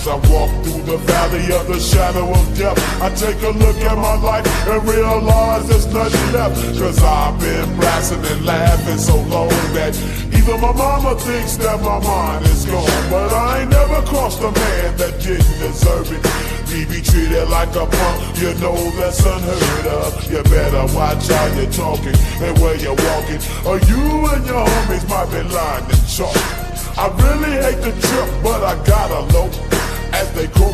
As I walk through the valley of the shadow of death, I take a look at my life and realize there's nothing left. Cause I've been blasting and laughing so long that even my mama thinks that my mind is gone. But I ain't never crossed a man that didn't deserve it. Me be treated like a punk, you know that's unheard of. You better watch how you're talking and where you're walking, or you and your homies might be lying to chalk. I really hate the trip, but I gotta low as they grow